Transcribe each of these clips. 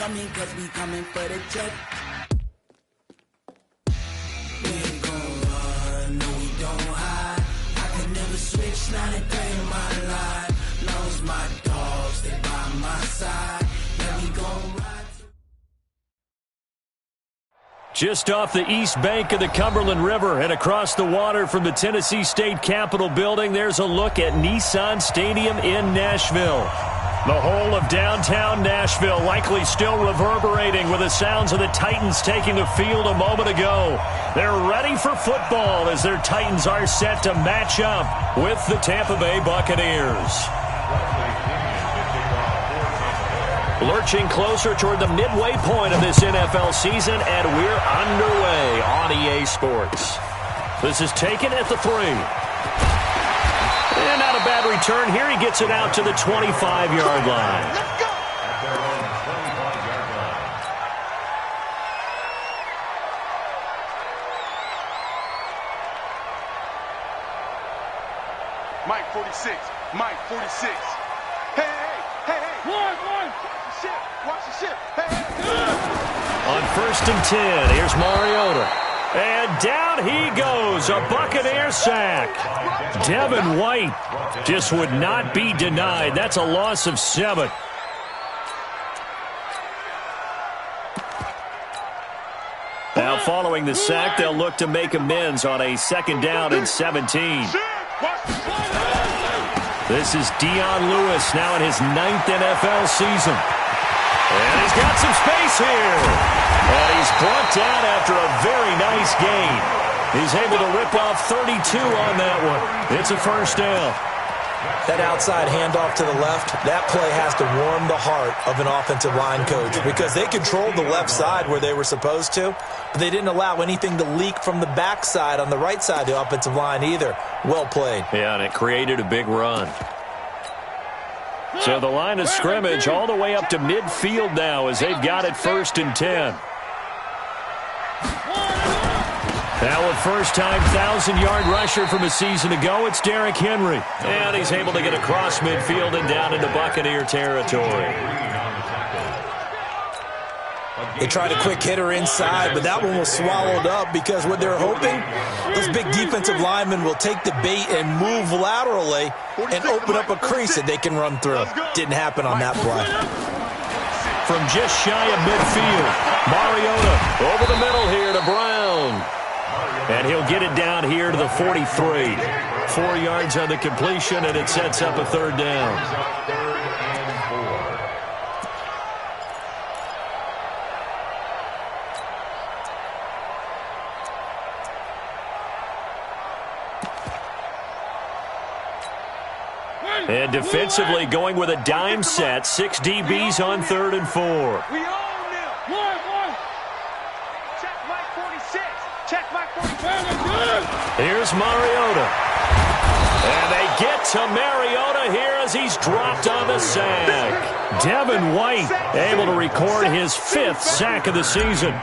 coming, cause we coming for the check. We ain't gon' run, no we don't hide. I can never switch, not a day in my life. Long as my dogs stay by my side, yeah we gon' ride. Just off the east bank of the Cumberland River and across the water from the Tennessee State Capitol building, there's a look at Nissan Stadium in Nashville. The whole of downtown Nashville likely still reverberating with the sounds of the Titans taking the field a moment ago. They're ready for football as their Titans are set to match up with the Tampa Bay Buccaneers. Lurching closer toward the midway point of this NFL season, and we're underway on EA Sports. This is taken at the 3. And not a bad return here. He gets it out to the 25-yard line. Let's go! Mike 46. Mike 46. Hey, hey, hey, hey. One. Watch the ship. Hey. On 1st and 10, here's Mariota. And down he goes, a Buccaneer sack. Devin White just would not be denied. That's a loss of 7. Now following the sack, they'll look to make amends on a 2nd down and 17. This is Dion Lewis now in his 9th NFL season. And he's got some space here. And he's brought down after a very nice gain. He's able to rip off 32 on that one. It's a 1st down. That outside handoff to the left, that play has to warm the heart of an offensive line coach because they controlled the left side where they were supposed to, but they didn't allow anything to leak from the backside on the right side of the offensive line either. Well played. Yeah, and it created a big run. So the line of scrimmage all the way up to midfield now as they've got it 1st and 10. Now a first-time 1,000-yard rusher from a season ago, it's Derrick Henry. And he's able to get across midfield and down into Buccaneer territory. They tried a quick hitter inside, but that one was swallowed up because what they're hoping, those big defensive linemen will take the bait and move laterally and open up a crease that they can run through. Didn't happen on that play. From just shy of midfield, Mariota over the middle here to Brown. And he'll get it down here to the 43. 4 yards on the completion, and it sets up a 3rd down. And defensively going with a dime set. 6 DBs on 3rd and 4. We own them. One. Check Mike 46. Check Mike 46. Here's Mariota. And they get to Mariota here as he's dropped on the sack. Devin White able to record his 5th sack of the season.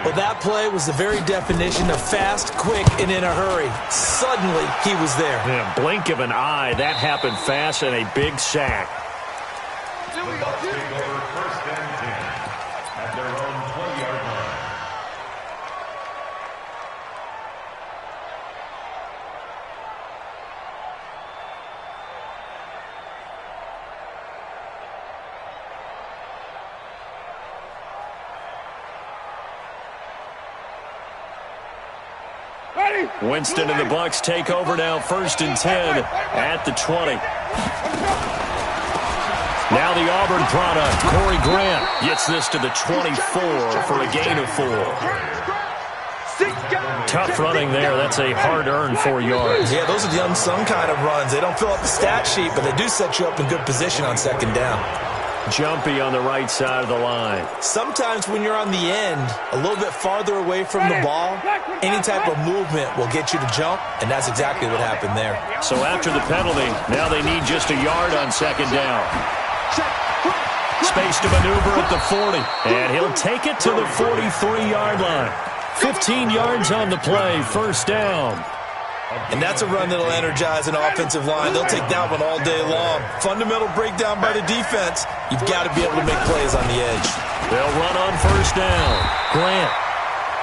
Well, that play was the very definition of fast, quick, and in a hurry. Suddenly, he was there. Yeah, blink of an eye, that happened fast and a big sack. Winston and the Bucs take over now, 1st and 10 at the 20. Now the Auburn product, Corey Grant, gets this to the 24 for a gain of 4. Tough running there. That's a hard-earned 4 yards. Yeah, those are the unsung kind of runs. They don't fill up the stat sheet, but they do set you up in good position on 2nd down. Jumpy on the right side of the line. Sometimes when you're on the end, a little bit farther away from the ball, any type of movement will get you to jump, and that's exactly what happened there. So after the penalty, now they need just a yard on 2nd down. Space to maneuver at the 40, and he'll take it to the 43-yard line. 15 yards on the play, 1st down. And that's a run that'll energize an offensive line. They'll take that one all day long. Fundamental breakdown by the defense. You've got to be able to make plays on the edge. They'll run on first down. Grant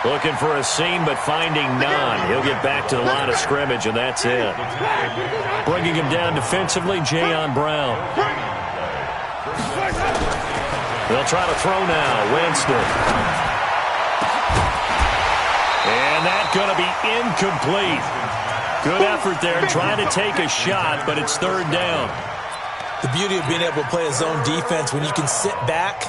looking for a seam, but finding none. He'll get back to the line of scrimmage, and that's it. Bringing him down defensively, Jayon Brown. They'll try to throw now. Winston. And that's going to be incomplete. Good effort there, trying to take a shot, but it's third down. The beauty of being able to play a zone defense when you can sit back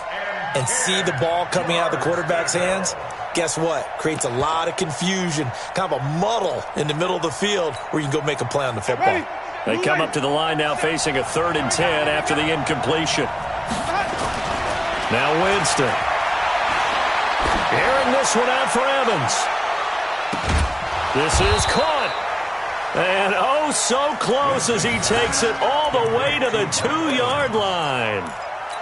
and see the ball coming out of the quarterback's hands, guess what? Creates a lot of confusion, kind of a muddle in the middle of the field where you can go make a play on the football. They come up to the line now facing a 3rd and 10 after the incompletion. Now Winston. Airing this one out for Evans. This is caught. And oh, so close as he takes it all the way to the 2-yard line.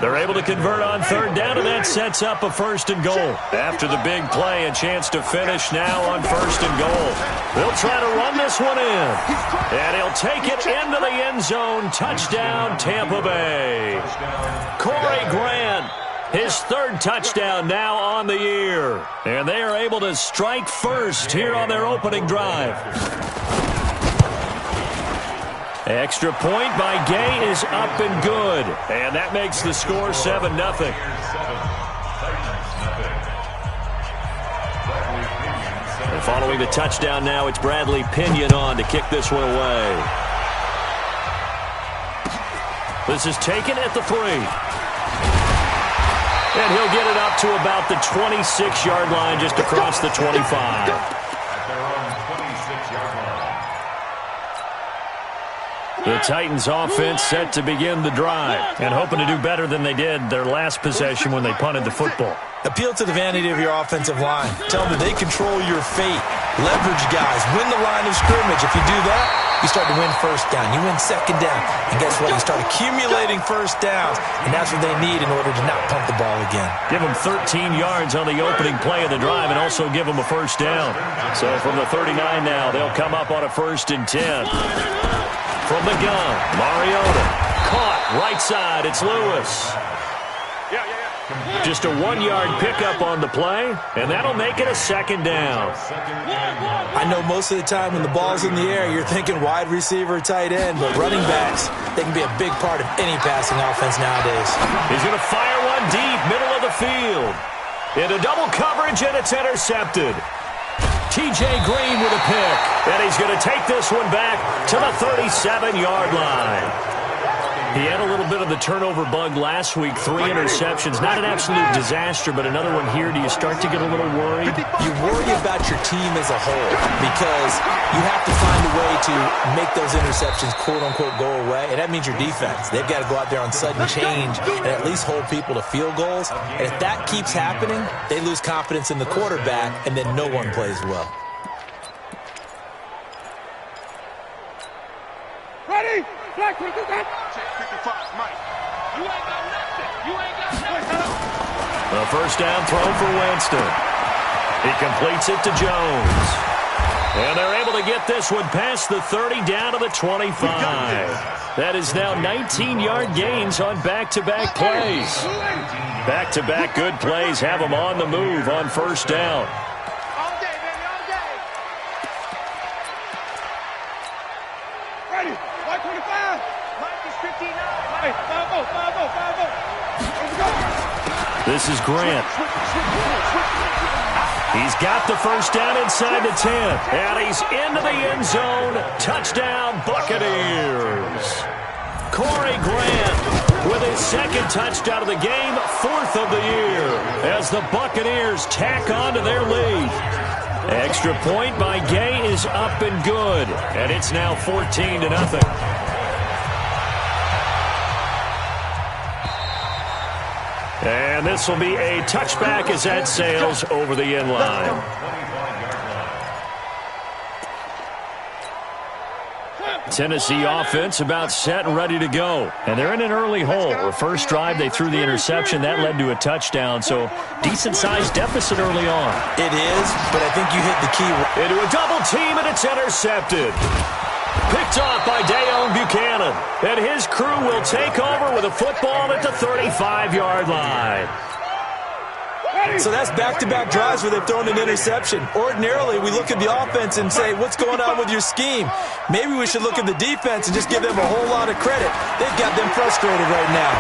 They're able to convert on third down, and that sets up a 1st and goal. After the big play, a chance to finish now on 1st and goal. They'll try to run this one in. And he'll take it into the end zone. Touchdown, Tampa Bay. Corey Grant, his 3rd touchdown now on the year. And they are able to strike first here on their opening drive. Extra point by Gay is up and good. And that makes the score 7-0. And following the touchdown now, it's Bradley Pinion on to kick this one away. This is taken at the 3. And he'll get it up to about the 26-yard line, just across the 25. The Titans offense set to begin the drive and hoping to do better than they did their last possession when they punted the football. Appeal to the vanity of your offensive line. Tell them that they control your fate. Leverage guys. Win the line of scrimmage. If you do that, you start to win first down. You win second down. And guess what? You start accumulating first downs. And that's what they need in order to not punt the ball again. Give them 13 yards on the opening play of the drive and also give them a first down. So from the 39 now, they'll come up on a 1st and 10. From the gun, Mariota. Caught, right side, it's Lewis. Just a 1-yard pickup on the play, and that'll make it a 2nd down. I know most of the time when the ball's in the air, you're thinking wide receiver, tight end, but running backs, they can be a big part of any passing offense nowadays. He's going to fire one deep, middle of the field. Into double coverage, and it's intercepted. T.J. Green with a pick, and he's going to take this one back to the 37-yard line. He had a little bit of the turnover bug last week, 3 interceptions. Not an absolute disaster, but another one here. Do you start to get a little worried? You worry about your team as a whole because you have to find a way to make those interceptions, quote-unquote, go away, and that means your defense. They've got to go out there on sudden change and at least hold people to field goals. And if that keeps happening, they lose confidence in the quarterback, and then no one plays well. Ready? Black, check 55, Mike. You ain't got nothing. You ain't got nothing. A first down throw for Winston. He completes it to Jones. And they're able to get this one past the 30 down to the 25. That is now 19-yard gains on back-to-back plays. Back-to-back good plays have them on the move on first down. All day, baby, all day. Ready? White 25. Mike is 59. Mike, 5-0. Let's go. This is Grant. He's got the first down inside the 10. And he's into the end zone. Touchdown, Buccaneers. Corey Grant with his 2nd touchdown of the game, 4th of the year, as the Buccaneers tack on to their lead. Extra point by Gay is up and good. And it's now 14-0. And this will be a touchback as that sails over the end line. Tennessee offense about set and ready to go. And they're in an early hole. The first drive, they threw the interception. That led to a touchdown, so decent-sized deficit early on. It is, but I think you hit the key. Into a double team, and it's intercepted. Picked off by Dayon Buchanan. And his crew will take over with a football at the 35-yard line. So that's back-to-back drives where they've thrown an interception. Ordinarily, we look at the offense and say, what's going on with your scheme? Maybe we should look at the defense and just give them a whole lot of credit. They've got them frustrated right now.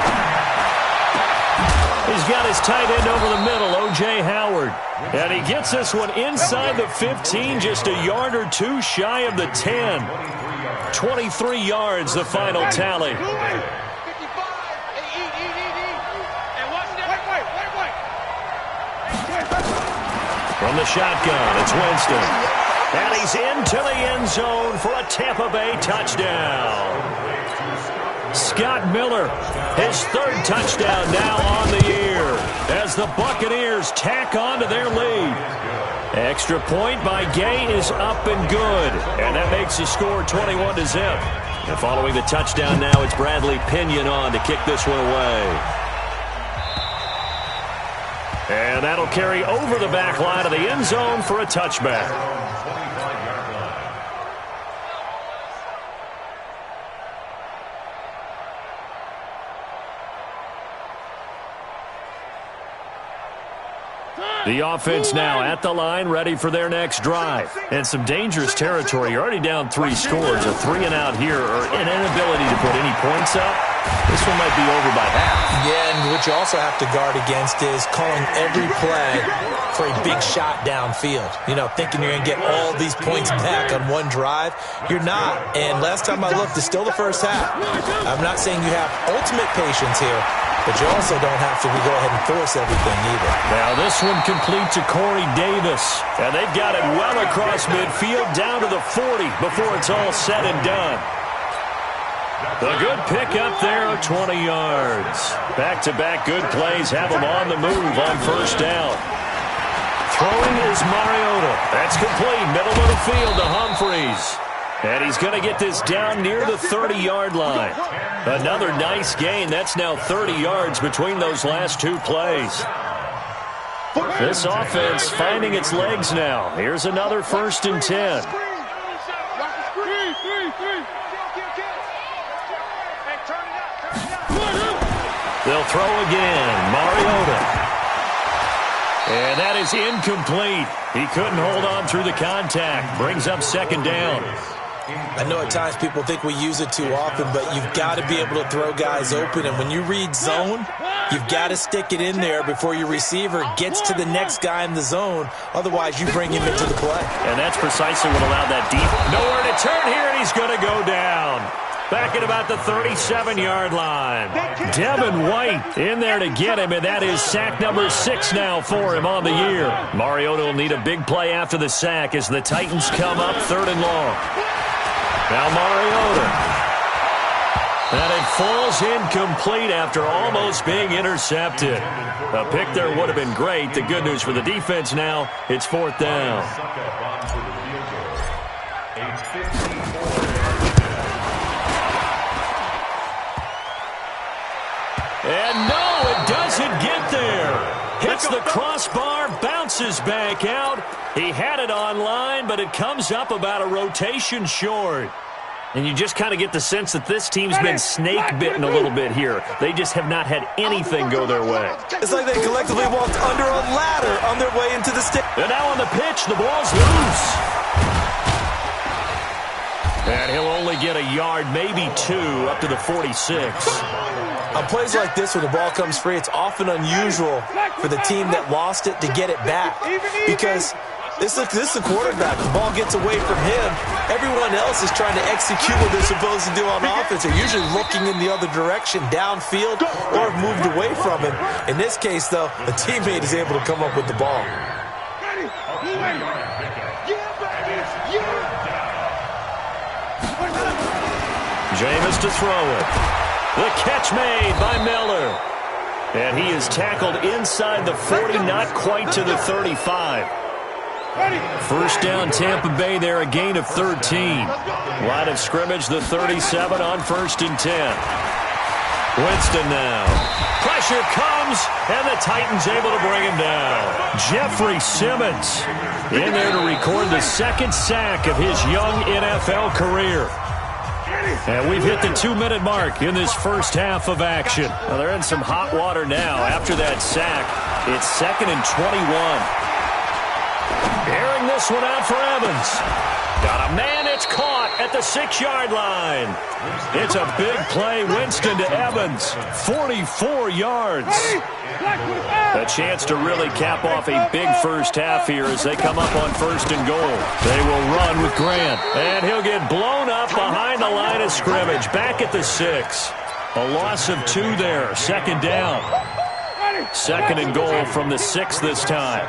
He's got his tight end over the middle, O.J. Howard. And he gets this one inside the 15, just a yard or two shy of the 10. 23 yards, the final tally. From the shotgun, it's Winston. And he's into the end zone for a Tampa Bay touchdown. Scott Miller, his third touchdown now on the year as the Buccaneers tack on to their lead. Extra point by Gay is up and good, and that makes the score 21-0. And following the touchdown now, it's Bradley Pinion on to kick this one away. And that'll carry over the back line of the end zone for a touchback. The offense now at the line, ready for their next drive. And some dangerous territory. You're already down 3 scores. A 3-and-out here, or an inability to put any points up. This one might be over by half. Yeah, and what you also have to guard against is calling every play for a big shot downfield. You know, thinking you're going to get all these points back on one drive. You're not. And last time I looked, it's still the first half. I'm not saying you have ultimate patience here, but you also don't have to go ahead and force everything either. Now this one complete to Corey Davis. And they've got it well across midfield down to the 40 before it's all said and done. A good pick up there of 20 yards. Back-to-back good plays have them on the move on first down. Throwing is Mariota. That's complete. Middle of the field to Humphreys. And he's going to get this down near the 30-yard line. Another nice gain. That's now 30 yards between those last 2 plays. This offense finding its legs now. Here's another 1st and 10. They'll throw again. Mariota. And that is incomplete. He couldn't hold on through the contact. Brings up 2nd down. I know at times people think we use it too often, but you've got to be able to throw guys open. And when you read zone, you've got to stick it in there before your receiver gets to the next guy in the zone. Otherwise, you bring him into the play. And that's precisely what allowed that deep. Nowhere to turn here, and he's going to go down. Back at about the 37-yard line. Devin White in there to get him, and that is sack number 6 now for him on the year. Mariota will need a big play after the sack as the Titans come up 3rd and long. Now Mariota. And it falls incomplete after almost being intercepted. A pick there would have been great. The good news for the defense now, it's 4th down. And no, it doesn't get there. Hits the crossbar, bounces back out. He had it on line, but it comes up about a rotation short. And you just kind of get the sense that this team's been snake-bitten a little bit here. They just have not had anything go their way. It's like they collectively walked under a ladder on their way into the stick. And now on the pitch, the ball's loose. And he'll only get a yard, maybe 2, up to the 46. On plays like this, when the ball comes free, it's often unusual for the team that lost it to get it back. Because this is a quarterback. The ball gets away from him. Everyone else is trying to execute what they're supposed to do on offense. They're usually looking in the other direction, downfield, or have moved away from him. In this case, though, the teammate is able to come up with the ball. Jameis to throw it. The catch made by Miller. And he is tackled inside the 40, not quite to the 35. First down, Tampa Bay there, a gain of 13. Line of scrimmage, the 37 on 1st and 10. Winston now. Pressure comes, and the Titans able to bring him down. Jeffrey Simmons in there to record the 2nd sack of his young NFL career. And we've hit the 2-minute mark in this first half of action. Well, they're in some hot water now after that sack. It's 2nd and 21. Airing this one out for Evans. Got a man, it's caught at the 6-yard line. It's a big play, Winston to Evans. 44 yards. A chance to really cap off a big first half here as they come up on 1st and goal. They will run with Grant, and he'll get blown up behind the line of scrimmage, back at the 6. A loss of 2 there, 2nd down. 2nd and goal from the 6 this time.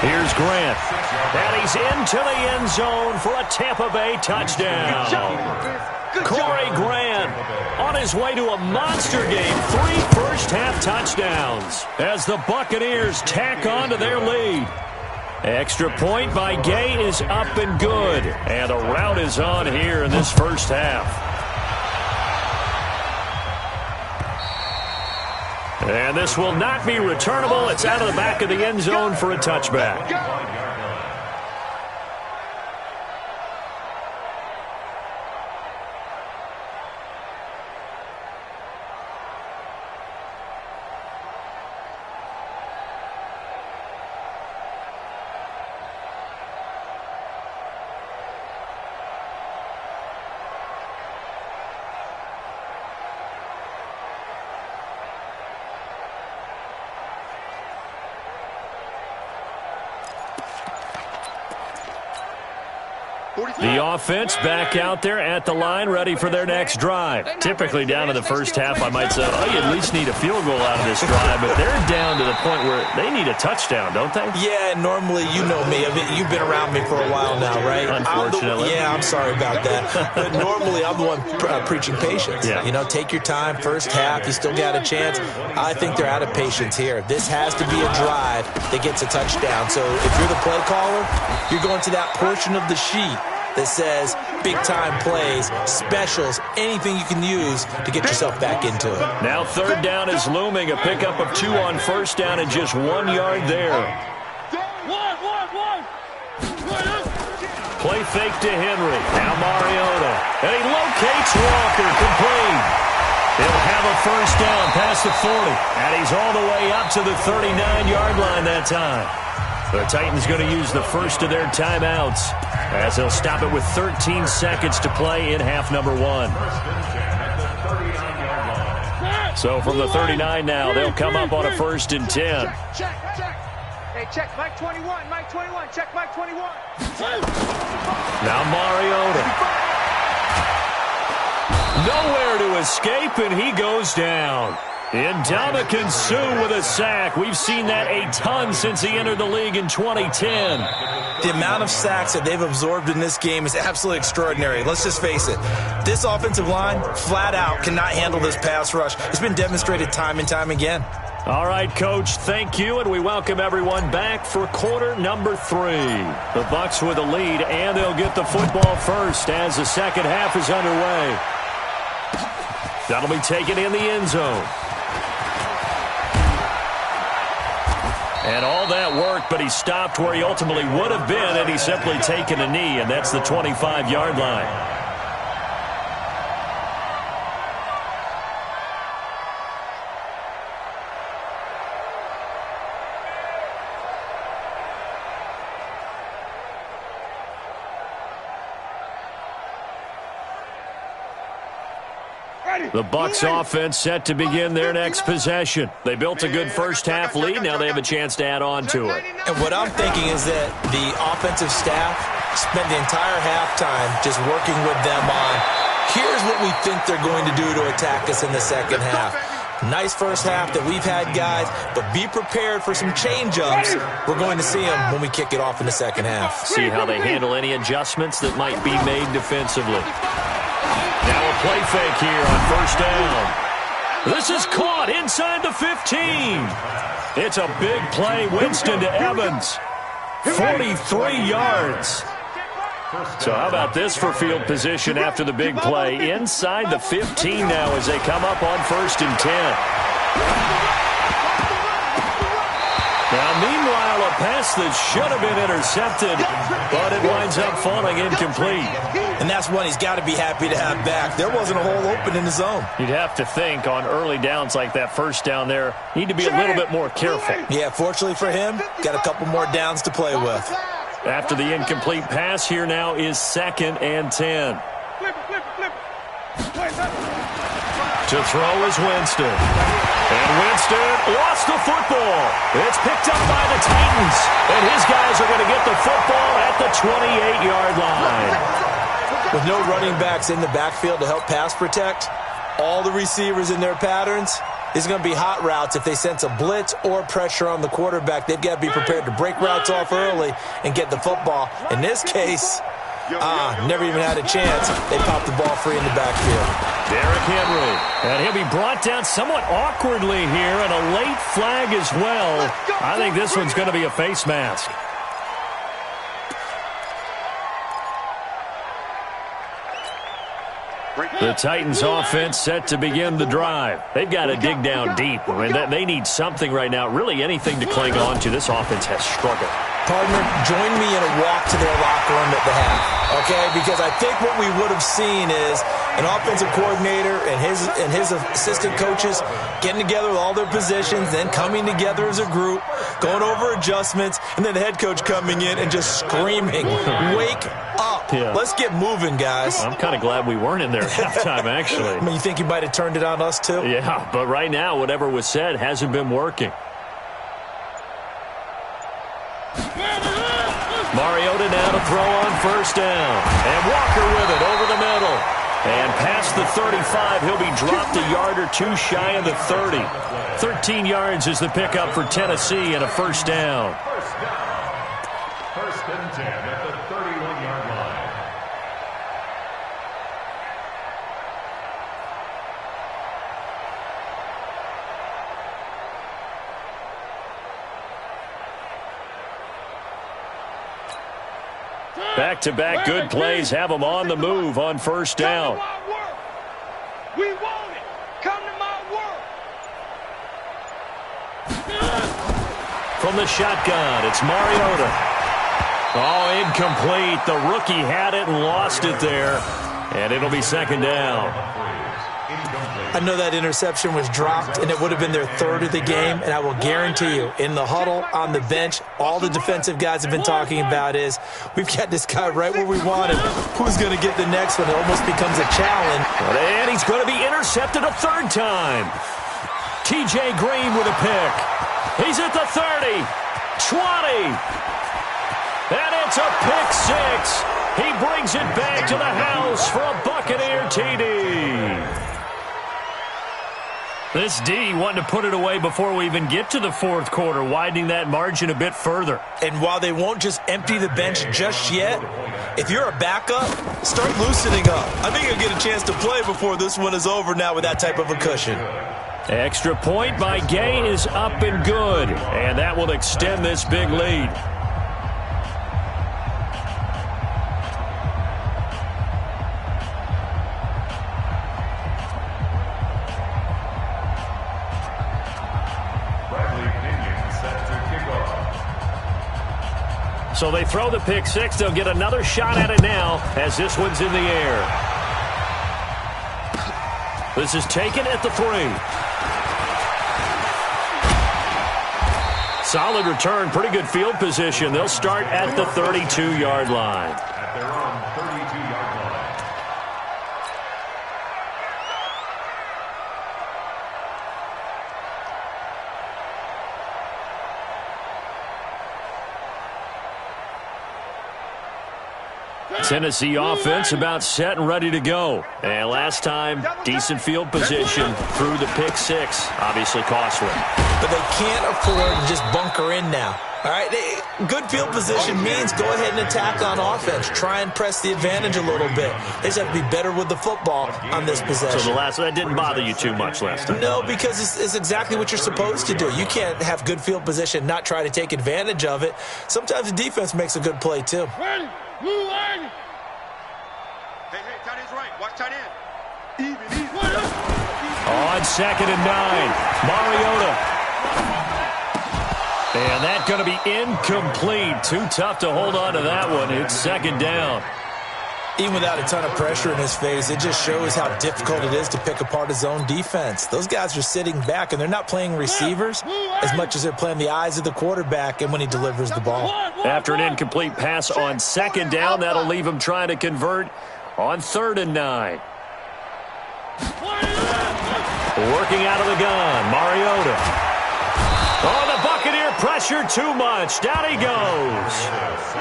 Here's Grant. And he's into the end zone for a Tampa Bay touchdown. Corey Grant on his way to a monster game. 3 first-half touchdowns as the Buccaneers tack on to their lead. Extra point by Gay is up and good. And a rout is on here in this first half. And this will not be returnable. It's out of the back of the end zone for a touchback. The offense back out there at the line, ready for their next drive. Typically down to the first half, I might say, oh, you at least need a field goal out of this drive, but they're down to the point where they need a touchdown, don't they? Yeah, normally, you know me. I mean, you've been around me for a while now, right? Unfortunately. I'm sorry about that. But normally, I'm the one preaching patience. Yeah. You know, take your time. First half, you still got a chance. I think they're out of patience here. This has to be a drive that gets a touchdown. So if you're the play caller, you're going to that portion of the sheet that says big-time plays, specials, anything you can use to get yourself back into it. Now 3rd down is looming. A pickup of 2 on 1st down and just 1 yard there. Play fake to Henry. Now Mariota. And he locates Walker, complete. He'll have a 1st down past the 40. And he's all the way up to the 39-yard line that time. The Titans going to use the first of their timeouts as they'll stop it with 13 seconds to play in half number 1. So from the 39 now, they'll come up on a 1st and 10. Check. Hey, check Mike 21. Mike 21. Check Mike 21. Now Mariota. Nowhere to escape, and he goes down. Ndamukong Suh with a sack. We've seen that a ton since he entered the league in 2010. The amount of sacks that they've absorbed in this game is absolutely extraordinary. Let's just face it. This offensive line, flat out, cannot handle this pass rush. It's been demonstrated time and time again. All right, Coach, thank you, and we welcome everyone back for quarter number 3. The Bucs with a lead, and they'll get the football first as the second half is underway. That'll be taken in the end zone. And all that worked, but he stopped where he ultimately would have been, and he's simply taken a knee, and that's the 25-yard line. The Bucs offense set to begin their next possession. They built a good first half lead. Now they have a chance to add on to it. And what I'm thinking is that the offensive staff spent the entire halftime just working with them on, here's what we think they're going to do to attack us in the second half. Nice first half that we've had, guys, but be prepared for some change-ups. We're going to see them when we kick it off in the second half. See how they handle any adjustments that might be made defensively. Now a play fake here on 1st down. This is caught inside the 15. It's a big play. Winston to Evans. 43 yards. So how about this for field position after the big play? Inside the 15 now as they come up on 1st and 10. Now, meanwhile, a pass that should have been intercepted, but it winds up falling incomplete. And that's one he's got to be happy to have back. There wasn't a hole open in the zone. You'd have to think on early downs like that first down there, need to be a little bit more careful. Yeah, fortunately for him, got a couple more downs to play with. After the incomplete pass, here now is 2nd and 10. To throw is Winston. And Winston lost the football. It's picked up by the Titans. And his guys are going to get the football at the 28-yard line. With no running backs in the backfield to help pass protect, all the receivers in their patterns, it's going to be hot routes. If they sense a blitz or pressure on the quarterback, they've got to be prepared to break routes off early and get the football. In this case, never even had a chance. They popped the ball free in the backfield. Derrick Henry. And he'll be brought down somewhat awkwardly here, and a late flag as well. I think this one's going to be a face mask. The Titans offense set to begin the drive. They've got to dig down deep. I mean, they need something right now, really anything to cling on to. This offense has struggled. Partner, join me in a walk to their locker room at the half, okay? Because I think what we would have seen is an offensive coordinator and his assistant coaches getting together with all their positions, then coming together as a group, going over adjustments, and then the head coach coming in and just screaming, "Wake up. Yeah. Let's get moving, guys." I'm kind of glad we weren't in there at halftime, actually. I mean, you think he might have turned it on us, too? Yeah, but right now, whatever was said hasn't been working. Mariota now to throw on first down. And Walker with it over the middle. And past the 35, he'll be dropped a yard or two shy of the 30. 13 yards is the pickup for Tennessee and a first down. First and 10 at the 31-yard line. Back-to-back good plays have them on the move on first down. We want it. Come to my work. From the shotgun, it's Mariota. Oh, incomplete. The rookie had it and lost it there. And it'll be second down. I know that interception was dropped, and it would have been their third of the game, and I will guarantee you, in the huddle, on the bench, all the defensive guys have been talking about is, we've got this guy right where we want him. Who's going to get the next one? It almost becomes a challenge. And he's going to be intercepted a third time. T.J. Green with a pick. He's at the 30, 20, and it's a pick six. He brings it back to the house for a Buccaneer TD. This D wanting to put it away before we even get to the fourth quarter, widening that margin a bit further. And while they won't just empty the bench just yet, if you're a backup, start loosening up. I think you'll get a chance to play before this one is over now with that type of a cushion. Extra point by Gay is up and good, and that will extend this big lead. So they throw the pick six. They'll get another shot at it now as this one's in the air. This is taken at the 3. Solid return, pretty good field position. They'll start at the 32-yard line. At their own 32-yard line. Tennessee offense about set and ready to go. And last time, decent field position through the pick six. Obviously costly. But they can't afford to just bunker in now. All right, good field position means go ahead and attack on offense. Try and press the advantage a little bit. They just have to be better with the football on this possession. So that didn't bother you too much last time? No, because it's exactly what you're supposed to do. You can't have good field position, not try to take advantage of it. Sometimes the defense makes a good play, too. Ready, move, ready. Hey, tight end's right. Watch tight end. Even. On 2nd and 9, Mariota. And that's going to be incomplete. Too tough to hold on to that one. It's second down. Even without a ton of pressure in his face, it just shows how difficult it is to pick apart his own defense. Those guys are sitting back, and they're not playing receivers as much as they're playing the eyes of the quarterback and when he delivers the ball. After an incomplete pass on second down, that'll leave him trying to convert on 3rd and 9. Working out of the gun, Mariota. Oh, the Buccaneer pressure too much. Down he goes.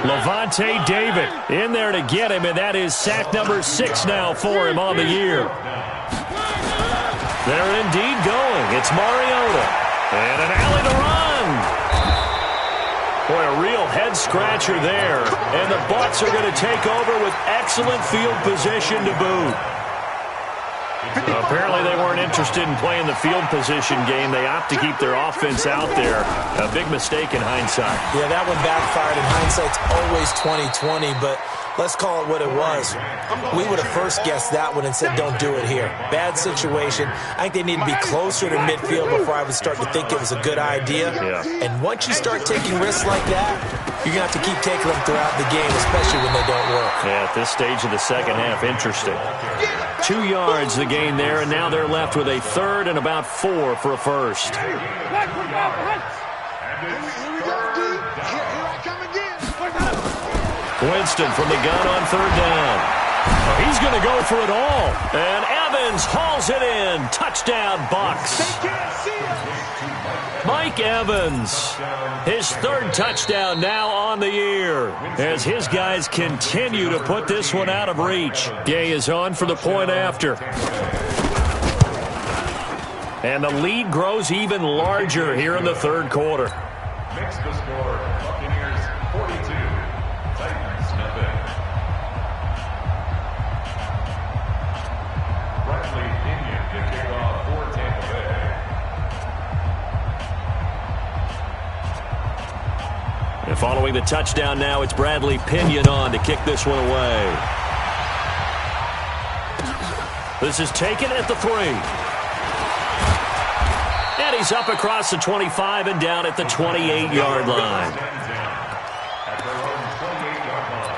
Levante David in there to get him, and that is sack number 6 now for him on the year. They're indeed going. It's Mariota. And an alley to run. Boy, a real head-scratcher there. And the Bucs are going to take over with excellent field position to boot. Apparently they weren't interested in playing the field position game. They opt to keep their offense out there. A big mistake in hindsight. Yeah, that one backfired. In hindsight's always 20/20, but let's call it what it was. We would have first guessed that one and said, don't do it here. Bad situation. I think they need to be closer to midfield before I would start to think it was a good idea. Yeah. And once you start taking risks like that, you're going to have to keep taking them throughout the game, especially when they don't work. Yeah, at this stage of the second half, interesting. 2 yards the gain there, and now they're left with a 3rd and about 4 for a first. Winston from the gun on 3rd down. Oh, he's going to go for it all. And Evans hauls it in. Touchdown, Bucs. Mike Evans, his 3rd touchdown now on the year as his guys continue to put this one out of reach. Gay is on for the point after. And the lead grows even larger here in the 3rd quarter. Makes the score Buccaneers 42, Titans nothing. Bradley Pinion to kick off for Tampa Bay. And following the touchdown now, it's Bradley Pinion on to kick this one away. This is taken at the 3. And he's up across the 25 and down at the 28-yard line. At their own 28-yard line.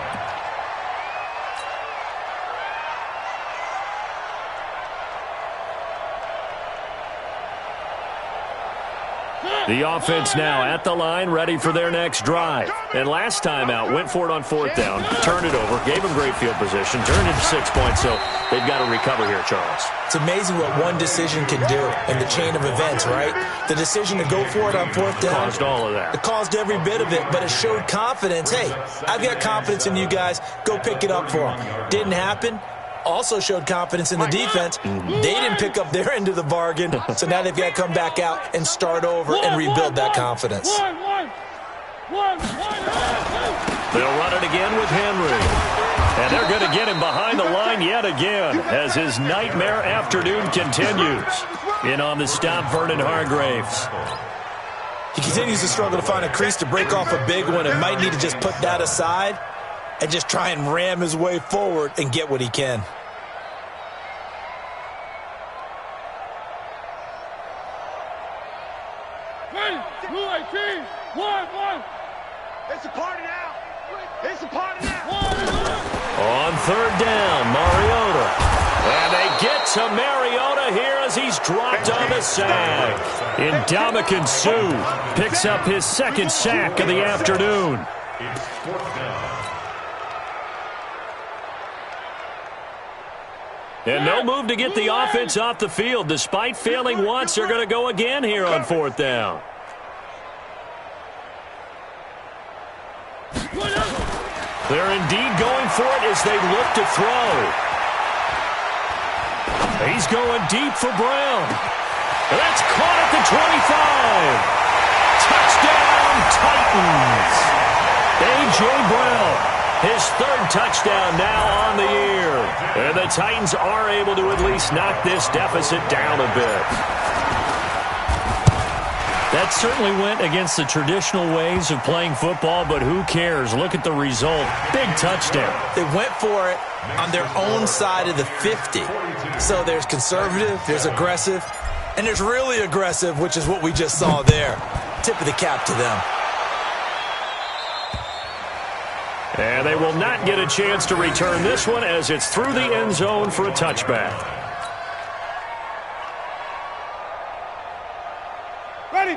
The offense now at the line, ready for their next drive. And last time out, went for it on 4th down, turned it over, gave them great field position, turned it to 6 points, so they've got to recover here, Charles. It's amazing what one decision can do in the chain of events, right? The decision to go for it on 4th down. Caused all of that. It caused every bit of it, but it showed confidence. Hey, I've got confidence in you guys. Go pick it up for them. Didn't happen. Also showed confidence in the defense. They didn't pick up their end of the bargain, so now they've got to come back out and start over and rebuild that confidence. They'll run it again with Henry. And they're going to get him behind the line yet again as his nightmare afternoon continues. In on the stop, Vernon Hargraves. He continues to struggle to find a crease to break off a big one and might need to just put that aside and just try and ram his way forward and get what he can. It's a party now. It's a party now. On 3rd down, Mariota. And they get to Mariota here as he's dropped on the sack. Ndamukong Suh picks up his 2nd sack of the afternoon. It's 4th down. And no move to get the offense off the field. Despite failing once, they're going to go again here on 4th down. They're indeed going for it as they look to throw. He's going deep for Brown. That's caught at the 25. Touchdown, Titans. A.J. Brown. His 3rd touchdown now on the year. And the Titans are able to at least knock this deficit down a bit. That certainly went against the traditional ways of playing football, but who cares? Look at the result. Big touchdown. They went for it on their own side of the 50. So there's conservative, there's aggressive, and there's really aggressive, which is what we just saw there. Tip of the cap to them. And they will not get a chance to return this one as it's through the end zone for a touchback.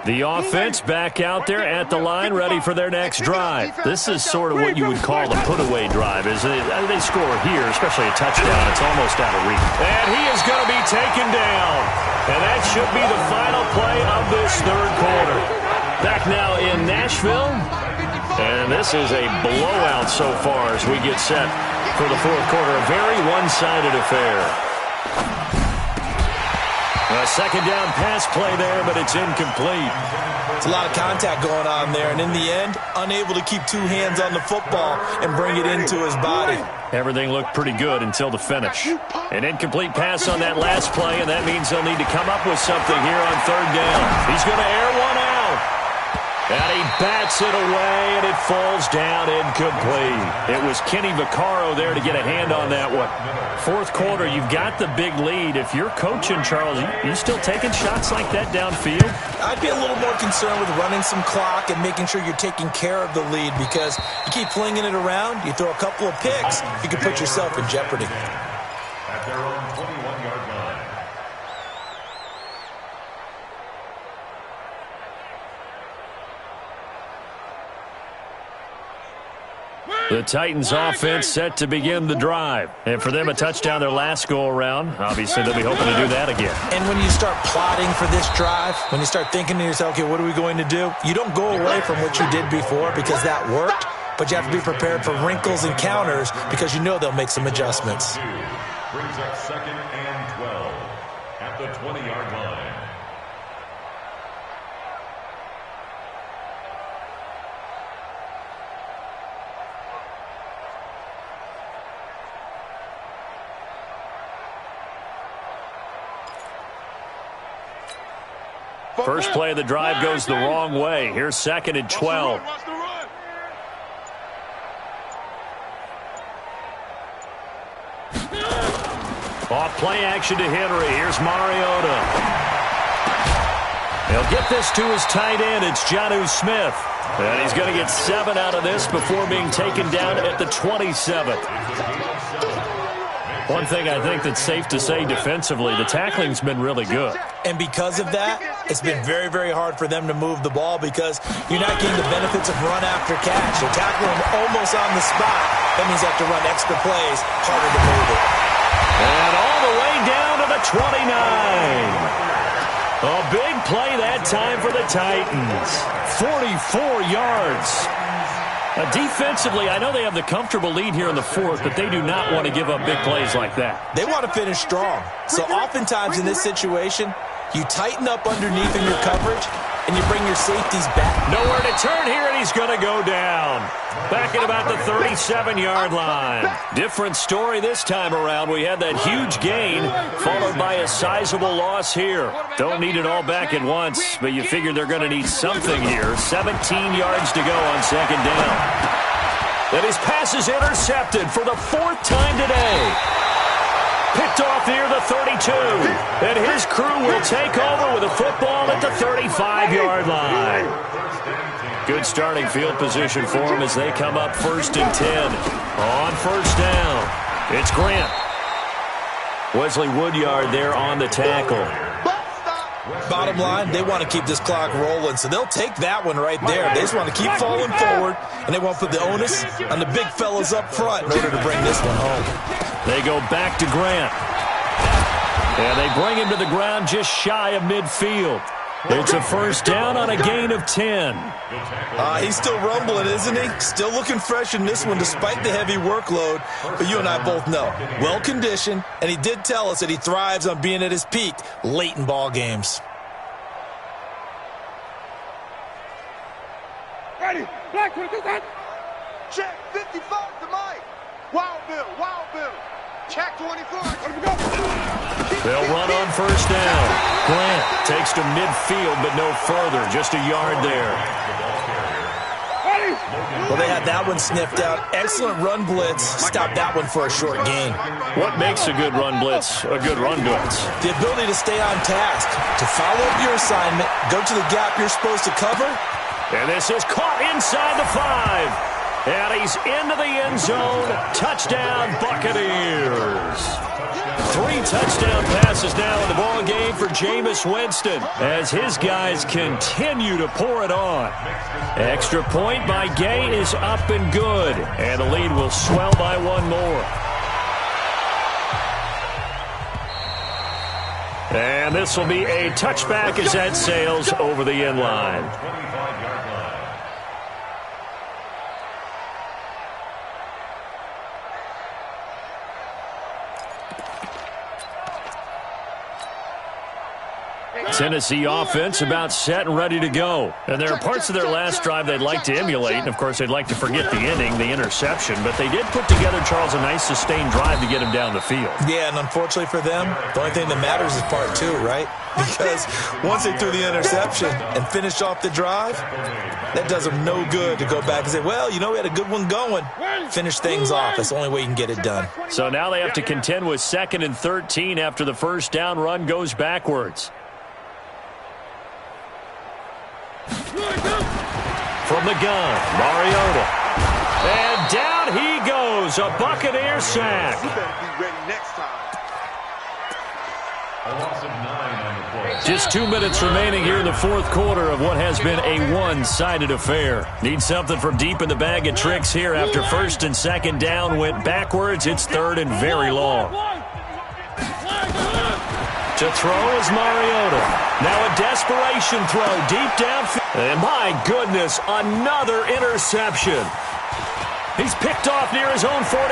The offense back out there at the line, ready for their next drive. This is sort of what you would call a put-away drive. As they score here, especially a touchdown, it's almost out of reach. And he is going to be taken down. And that should be the final play of this third quarter. Back now in Nashville. And this is a blowout so far as we get set for the fourth quarter. A very one-sided affair. A second down pass play there, but it's incomplete. It's a lot of contact going on there, and in the end, unable to keep two hands on the football and bring it into his body. Everything looked pretty good until the finish. An incomplete pass on that last play, and that means they'll need to come up with something here on third down. He's going to air one out. And he bats it away, and it falls down incomplete. It was Kenny Vaccaro there to get a hand on that one. Fourth quarter, you've got the big lead. If you're coaching, Charles, you still taking shots like that downfield? I'd be a little more concerned with running some clock and making sure you're taking care of the lead, because you keep flinging it around, you throw a couple of picks, you can put yourself in jeopardy. At their own 21-yard line. The Titans offense set to begin the drive. And for them, a touchdown their last go-around. Obviously, they'll be hoping to do that again. And when you start plotting for this drive, when you start thinking to yourself, okay, what are we going to do? You don't go away from what you did before because that worked, but you have to be prepared for wrinkles and counters because you know they'll make some adjustments. Brings up 2nd and 12 at the 20-yard line. First play of the drive goes the wrong way. Here's 2nd and 12. Off play action to Henry. Here's Mariota. He'll get this to his tight end. It's Jonnu Smith. And he's going to get 7 out of this before being taken down at the 27th. One thing I think that's safe to say defensively, the tackling's been really good. And because of that, it's been very, very hard for them to move the ball because you're not getting the benefits of run after catch. They're tackling almost on the spot. That means they have to run extra plays, harder to move it. And all the way down to the 29. A big play that time for the Titans. 44 yards. Defensively, I know they have the comfortable lead here in the fourth, but they do not want to give up big plays like that. They want to finish strong. So oftentimes in this situation, you tighten up underneath in your coverage, and you bring your safeties back. Nowhere to turn here, and he's going to go down. Back at about the 37-yard line. Different story this time around. We had that huge gain, followed by a sizable loss here. Don't need it all back at once, but you figure they're going to need something here. 17 yards to go on second down. And his pass is intercepted for the 4th time today. Picked off near the 32. And his crew will take over with a football at the 35-yard line. Good starting field position for them as they come up 1st and 10. On first down, it's Grant. Wesley Woodyard there on the tackle. Bottom line, they want to keep this clock rolling, so they'll take that one right there. They just want to keep falling forward, and they want to put the onus on the big fellas up front in order to bring this one home. They go back to Grant. And they bring him to the ground just shy of midfield. It's a first down on a gain of 10. He's still rumbling, isn't he? Still looking fresh in this one despite the heavy workload. But you and I both know, well-conditioned, and he did tell us that he thrives on being at his peak late in ball games. Ready, black, check 55 to Mike. Wild Bill, check 24. They'll run on first down. Grant takes to midfield, but no further. Just a yard there. Well, they had that one sniffed out. Excellent run blitz. Stopped that one for a short gain. What makes a good run blitz a good run blitz? The ability to stay on task, to follow up your assignment, go to the gap you're supposed to cover. And this is caught inside the 5. And he's into the end zone. Touchdown, Buccaneers. 3 touchdown passes now in the ball game for Jameis Winston as his guys continue to pour it on. Extra point by Gay is up and good, and the lead will swell by 1 more. And this will be a touchback as that sails over the end line. Tennessee offense about set and ready to go. And there are parts of their last drive they'd like to emulate. And, of course, they'd like to forget the ending, the interception. But they did put together, Charles, a nice sustained drive to get him down the field. Yeah, and unfortunately for them, the only thing that matters is part 2, right? Because once they threw the interception and finished off the drive, that does them no good to go back and say, well, you know, we had a good one going. Finish things off. That's the only way you can get it done. So now they have to contend with 2nd and 13 after the first down run goes backwards. From the gun, Mariota. And down he goes, a Buccaneer sack. You better be ready next time. A loss of 9 on the play. Just 2 minutes remaining here in the fourth quarter of what has been a one-sided affair. Need something from deep in the bag of tricks here after 1st and 2nd down went backwards. It's 3rd and very long. To throw is Mariota. Now a desperation throw deep downfield. And my goodness, another interception. He's picked off near his own 48.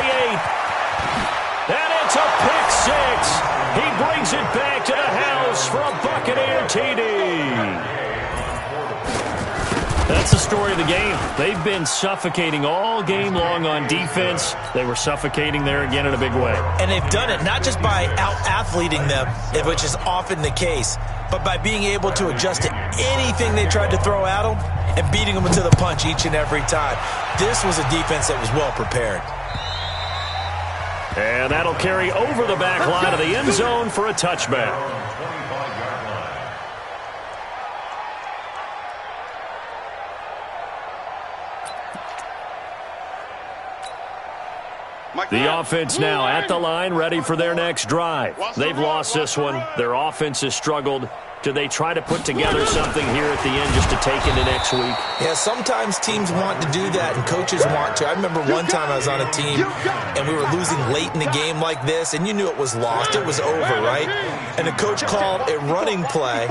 And it's a pick 6. He brings it back to the house for a Buccaneer TD. That's the story of the game. They've been suffocating all game long on defense. They were suffocating there again in a big way. And they've done it not just by out-athleting them, which is often the case, but by being able to adjust to anything they tried to throw at them and beating them to the punch each and every time. This was a defense that was well prepared. And that'll carry over the back line of the end zone for a touchback. The offense now at the line, ready for their next drive. They've lost this one. Their offense has struggled. Do they try to put together something here at the end just to take into next week? Yeah, sometimes teams want to do that and coaches want to. I remember one time I was on a team and we were losing late in the game like this, and you knew it was lost. It was over, right? And the coach called a running play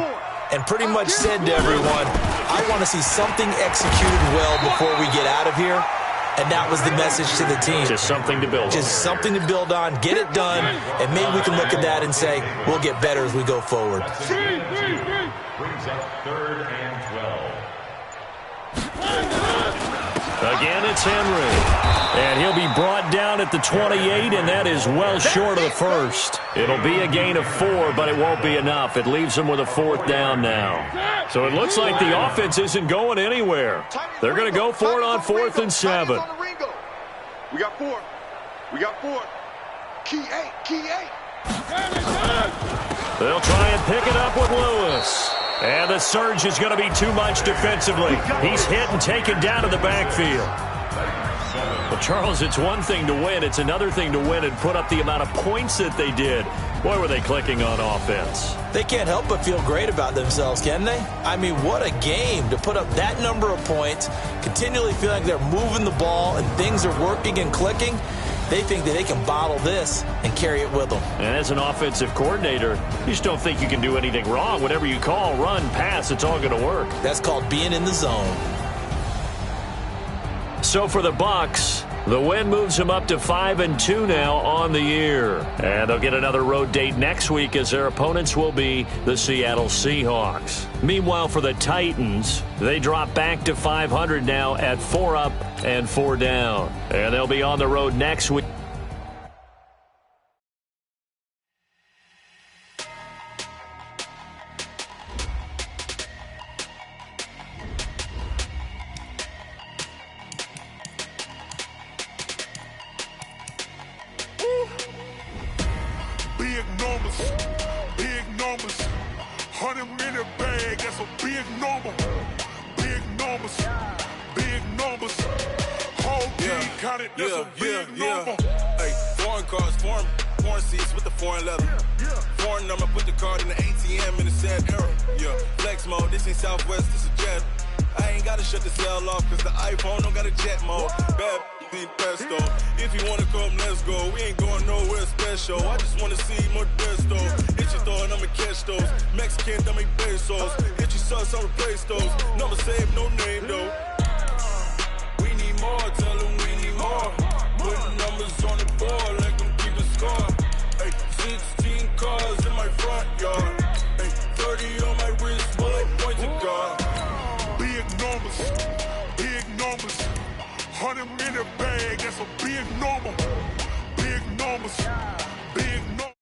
and pretty much said to everyone, I want to see something executed well before we get out of here. And that was the message to the team. Just something to build on. Just something to build on, get it done, and maybe we can look at that and say, we'll get better as we go forward. Brings up 3rd and 12. Again, it's Henry. And he'll be brought down at the 28, and that is well short of the first. It'll be a gain of 4, but it won't be enough. It leaves them with a 4th down now. So it looks like the offense isn't going anywhere. They're going to go for it on 4th and 7. We got 4. We got 4. Key 8. Key 8. They'll try and pick it up with Lewis. And the surge is going to be too much defensively. He's hit and taken down to the backfield. Well, Charles, it's one thing to win. It's another thing to win and put up the amount of points that they did. Boy, were they clicking on offense. They can't help but feel great about themselves, can they? I mean, what a game to put up that number of points, continually feel like they're moving the ball and things are working and clicking. They think that they can bottle this and carry it with them. And as an offensive coordinator, you just don't think you can do anything wrong. Whatever you call, run, pass, it's all going to work. That's called being in the zone. So for the Bucs, the win moves them up to 5-2 now on the year. And they'll get another road date next week as their opponents will be the Seattle Seahawks. Meanwhile, for the Titans, they drop back to 500 now at 4 up and 4 down. And they'll be on the road next week. Big numbers, 100-minute bag, that's a big number. Big numbers, whole counted, that's a big number. Hey, foreign cars, foreign seats with the foreign leather. Foreign number, put the card in the ATM in the sad era. Yeah, flex mode, this ain't Southwest, this is jet. I ain't gotta shut the cell off, cause the iPhone don't got a jet mode. Bad pesto. If you wanna come, let's go. We ain't going nowhere special. I just wanna see more desto. Hit your thought, I'ma catch those. Mexican, dummy pesos. Hit your sus, I'll replace those. Number saved, no name though. We need more, tell them we need more. Putting numbers on the board, let them keep a score. Hey, 16 cars in my front yard. Hey, 30 on my wrist, bullet point to God. Big numbers, big numbers. 100 in a bag, that's a big number. Big numbers, big numbers.